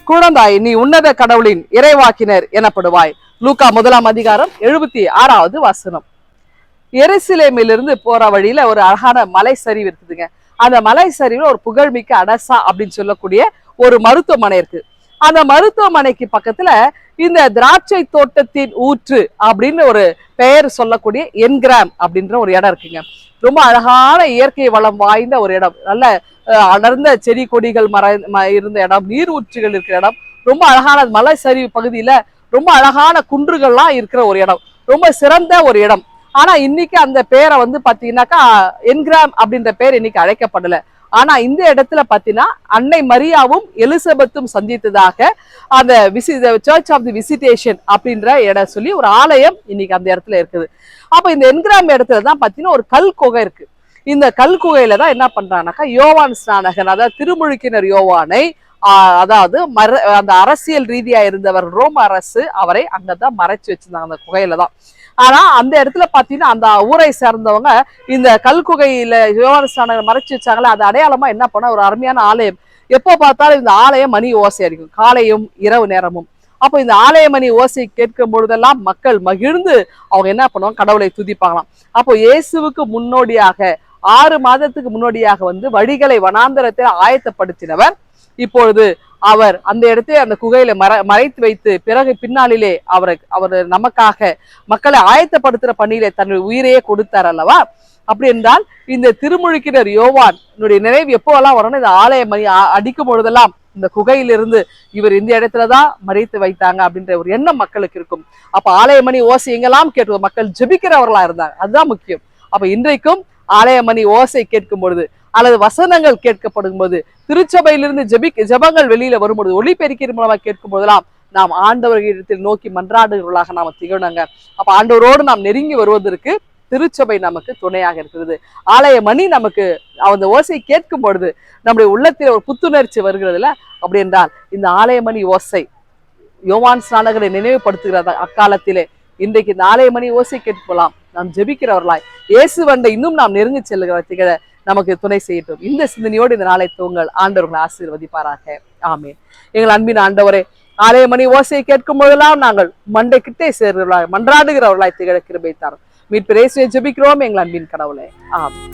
குழந்தாய், நீ உன்னத கடவுளின் இறைவாக்கினர் எனப்படுவாய். லூக்கா 1:76 வசனம். எருசலேமிலிருந்து போற வழியில ஒரு அழகான மலை சரிவு இருக்குதுங்க. அந்த மலை சரிவுல ஒரு புகழ்மிக்க அடசா அப்படின்னு சொல்லக்கூடிய ஒரு மருத்துவமனை இருக்கு. அந்த மருத்துவமனைக்கு பக்கத்துல இந்த திராட்சை தோட்டத்தின் ஊற்று அப்படின்னு ஒரு பெயர் சொல்லக்கூடிய என்கிராம் அப்படின்ற ஒரு இடம் இருக்குங்க. ரொம்ப அழகான இயற்கை வளம் வாய்ந்த ஒரு இடம். நல்ல அடர்ந்த செடி கொடிகள் இருந்த இடம், நீர் ஊற்றுகள் இருக்கிற இடம், ரொம்ப அழகான மலை சரிவு பகுதியில ரொம்ப அழகான குன்றுகள்லாம் இருக்கிற ஒரு இடம், ரொம்ப சிறந்த ஒரு இடம். ஆனா இன்னைக்கு அந்த பேரை வந்து பாத்தீங்கன்னாக்கா என்கிராம் அப்படின்ற பேர் இன்னைக்கு அழைக்கப்படல. ஆனா இந்த இடத்துல பாத்தீங்கன்னா அன்னை மரியாவும் எலிசபெத்தும் சந்தித்ததாக அந்த சர்ச் ஆஃப் தி விசிட்டேஷன் அப்படின்ற இடம் சொல்லி ஒரு ஆலயம் இன்னைக்கு அந்த இடத்துல இருக்குது. அப்ப இந்த என்கிராம் இடத்துல தான் பாத்தீங்கன்னா ஒரு கல் குகை இருக்கு. இந்த கல் குகையில தான் என்ன பண்றாங்கனாக்கா யோவான் ஸ்நானகன், அதாவது திருமுழுக்கினர் யோவானை, அதாவது அந்த அரசியல் ரீதியா இருந்தவர் ரோம் அரசு அவரை அங்கதான் மறைச்சு வச்சிருந்தாங்க அந்த குகையில தான். ஆனா அந்த இடத்துல பாத்தீங்கன்னா அந்த ஊரை சேர்ந்தவங்க இந்த கல்குகையில யோவான் ஸ்நானகர் மறைச்சு வச்சாங்களே, அது அடையாளமா என்ன பண்ண ஒரு அருமையான ஆலயம். எப்போ பார்த்தாலும் இந்த ஆலயம் மணி ஓசை அடிக்கும், காலையும் இரவு நேரமும். அப்போ இந்த ஆலய மணி ஓசை கேட்கும் பொழுதெல்லாம் மக்கள் மகிழ்ந்து அவங்க என்ன பண்ணுவாங்க, கடவுளை துதிப்பாங்களாம். அப்போ இயேசுவுக்கு முன்னோடியாக 6 மாதத்துக்கு முன்னோடியாக வந்து வழிகளை வனாந்தரத்தை ஆயத்தப்படுத்தினவர் இப்பொழுது அவர் அந்த இடத்தை அந்த குகையில மறைத்து வைத்து பிறகு பின்னாளிலே அவர் நமக்காக மக்களை ஆயத்தப்படுத்துற பணியிலே தன்னுடைய உயிரையே கொடுத்தார் அல்லவா. அப்படி என்றால் இந்த திருமுழுக்கினர் யோவான் நினைவு எப்போவெல்லாம் வரணும், இந்த ஆலய மணி அடிக்கும் பொழுதெல்லாம் இந்த குகையிலிருந்து இவர் இந்த இடத்துலதான் மறைத்து வைத்தாங்க அப்படின்ற ஒரு எண்ணம் மக்களுக்கு இருக்கும். அப்ப ஆலய மணி ஓசை எங்கெல்லாம் கேட்கும், மக்கள் ஜெபிக்கிறவர்களா இருந்தாங்க, அதுதான் முக்கியம். அப்ப இன்றைக்கும் ஆலய மணி ஓசை கேட்கும் பொழுது அல்லது வசனங்கள் கேட்கப்படும் போது, திருச்சபையிலிருந்து ஜெபங்கள் வெளியில வரும்பொழுது, ஒளிபெருக்கின் மூலமா கேட்கும் போதெல்லாம் நாம் ஆண்டவர்களிடத்தில் நோக்கி மன்றாடுகிறவர்களாக நாம திகழணுங்க. அப்ப ஆண்டவரோடு நாம் நெருங்கி வருவதற்கு திருச்சபை நமக்கு துணையாக இருக்கிறது. ஆலய மணி நமக்கு அந்த ஓசை கேட்கும் பொழுது நம்முடைய உள்ளத்தில் ஒரு புத்துணர்ச்சி வருகிறதுல. அப்படி என்றால் இந்த ஆலய மணி ஓசை யோவான் ஸ்நானகரை நினைவுபடுத்துகிறதா அக்காலத்திலே. இன்றைக்கு இந்த ஆலய மணி ஓசை கேட்கலாம், நாம் ஜெபிக்கிறவர்களாய் இயேசுவண்டை இன்னும் நாம் நெருங்கி செல்லுகிற திகழ நமக்கு துணை செய்யட்டும். இந்த சிந்தனையோடு இந்த நாளை தூங்கள் ஆண்டவர்களை ஆசீர்வதிப்பாராக. ஆமேன். எங்கள் அன்பின் ஆண்டவரே, ஆலய மணி ஓசையை கேட்கும் போதெல்லாம் நாங்கள் மண்டை கிட்டே சேர்கிறவர்களாய் மன்றாடுகிறவர்களாய் திகழ கிருபை தாரும். மீட்பு இயேசுவை ஜெபிக்கிறோம் எங்கள் அன்பின் கடவுளே. ஆமென்.